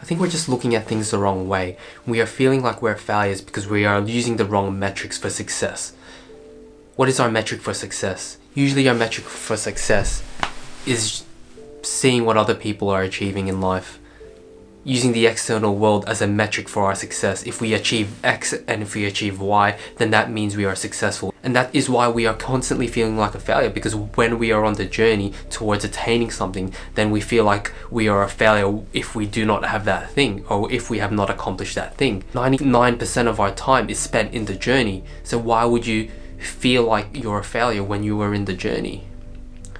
think we're just looking at things the wrong way. We are feeling like we're failures because we are using the wrong metrics for success. What is our metric for success? Usually our metric for success is seeing what other people are achieving in life, using the external world as a metric for our success. If we achieve X and if we achieve Y, then that means we are successful. And that is why we are constantly feeling like a failure, because when we are on the journey towards attaining something, then we feel like we are a failure if we do not have that thing, or if we have not accomplished that thing. 99% of our time is spent in the journey, so why would you feel like you're a failure when you were in the journey?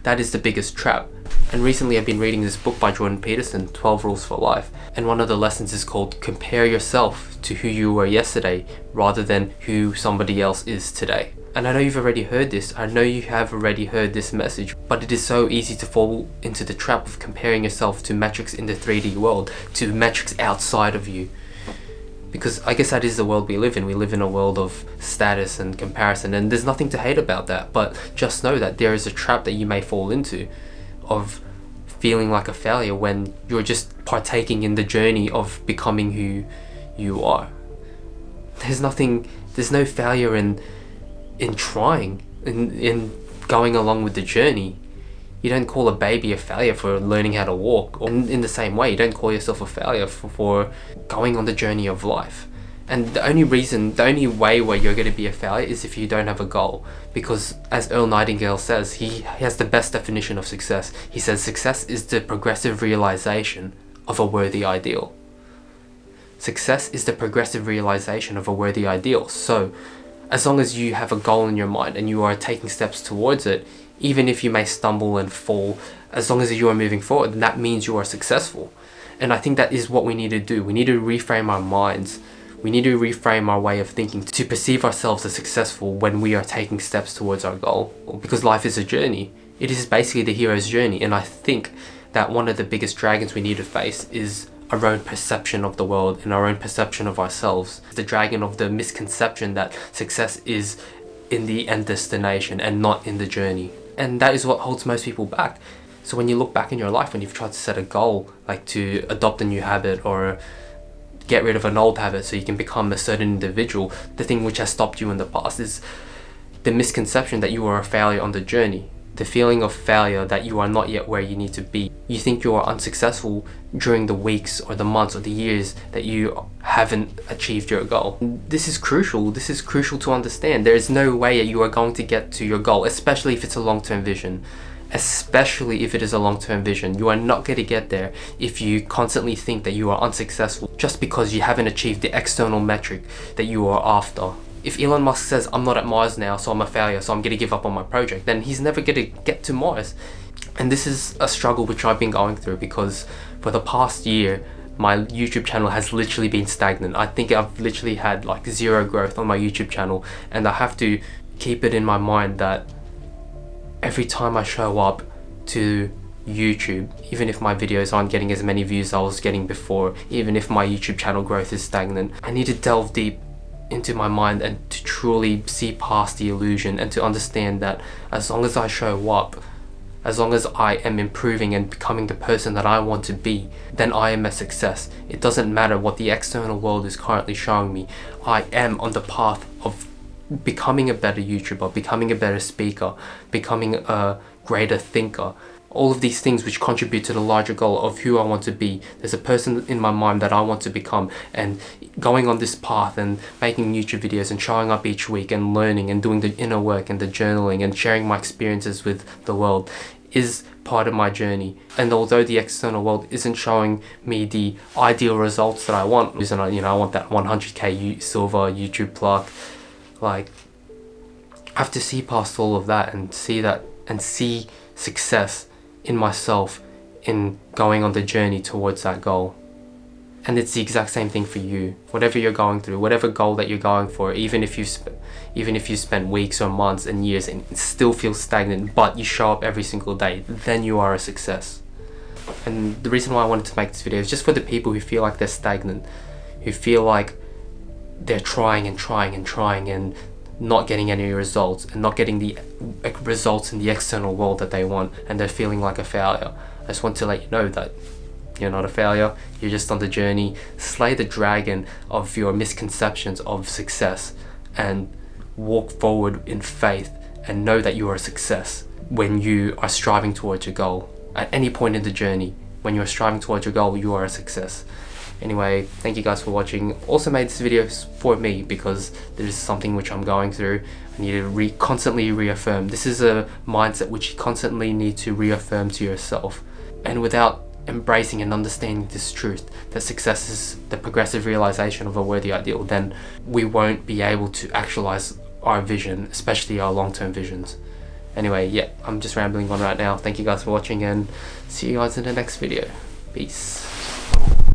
That is the biggest trap. And recently I've been reading this book by Jordan Peterson, 12 Rules for Life, and one of the lessons is called compare yourself to who you were yesterday rather than who somebody else is today. And I know you've already heard this, I know you have already heard this message, but it is so easy to fall into the trap of comparing yourself to metrics in the 3D world, to metrics outside of you. Because I guess that is the world we live in. We live in a world of status and comparison, and there's nothing to hate about that, but just know that there is a trap that you may fall into of feeling like a failure when you're just partaking in the journey of becoming who you are. There's no failure in trying, in going along with the journey. You don't call a baby a failure for learning how to walk, or in the same way, you don't call yourself a failure for going on the journey of life. And the only way where you're going to be a failure is if you don't have a goal. Because as Earl Nightingale says, he has the best definition of success. He says success is the progressive realization of a worthy ideal. Success is the progressive realization of a worthy ideal. So as long as you have a goal in your mind and you are taking steps towards it, even if you may stumble and fall, as long as you are moving forward, then that means you are successful. And I think that is what we need to do. We need to reframe our minds. We need to reframe our way of thinking to perceive ourselves as successful when we are taking steps towards our goal. Because life is a journey. It is basically the hero's journey. And I think that one of the biggest dragons we need to face is our own perception of the world and our own perception of ourselves. The dragon of the misconception that success is in the end destination and not in the journey. And that is what holds most people back. So when you look back in your life, when you've tried to set a goal, like to adopt a new habit or get rid of an old habit so you can become a certain individual, the thing which has stopped you in the past is the misconception that you are a failure on the journey. The feeling of failure that you are not yet where you need to be. You think you are unsuccessful during the weeks or the months or the years that you haven't achieved your goal. This is crucial. This is crucial to understand. There is no way that you are going to get to your goal, especially if it's a long-term vision. Especially if it is a long-term vision. You are not going to get there if you constantly think that you are unsuccessful just because you haven't achieved the external metric that you are after. If Elon Musk says, I'm not at Mars now, so I'm a failure, so I'm going to give up on my project, then he's never going to get to Mars. And this is a struggle which I've been going through, because for the past year, my YouTube channel has literally been stagnant. I think I've literally had like zero growth on my YouTube channel, and I have to keep it in my mind that every time I show up to YouTube, even if my videos aren't getting as many views as I was getting before, even if my YouTube channel growth is stagnant, I need to delve deep into my mind and to truly see past the illusion and to understand that as long as I show up, as long as I am improving and becoming the person that I want to be, then I am a success. It doesn't matter what the external world is currently showing me. I am on the path of becoming a better YouTuber, becoming a better speaker, becoming a greater thinker. All of these things which contribute to the larger goal of who I want to be. There's a person in my mind that I want to become, and going on this path and making YouTube videos and showing up each week and learning and doing the inner work and the journaling and sharing my experiences with the world is part of my journey. And although the external world isn't showing me the ideal results that I want, I want that 100k silver YouTube plaque, like, I have to see past all of that and see success in myself in going on the journey towards that goal. And it's the exact same thing for you. Whatever you're going through, whatever goal that you're going for, even if you spent weeks or months and years and it still feels stagnant, but you show up every single day, then you are a success. And the reason why I wanted to make this video is just for the people who feel like they're stagnant, who feel like they're trying and not getting any results and not getting the results in the external world that they want, and they're feeling like a failure. I just want to let you know that You're not a failure, you're just on the journey. Slay the dragon of your misconceptions of success and walk forward in faith and know that you are a success when you are striving towards your goal. At any point in the journey, when you're striving towards your goal, you are a success. Anyway, thank you guys for watching. Also made this video for me because this is something which I'm going through. I need to constantly reaffirm. This is a mindset which you constantly need to reaffirm to yourself. And without embracing and understanding this truth, that success is the progressive realization of a worthy ideal, then we won't be able to actualize our vision, especially our long-term visions. Anyway, yeah, I'm just rambling on right now. Thank you guys for watching and see you guys in the next video. Peace.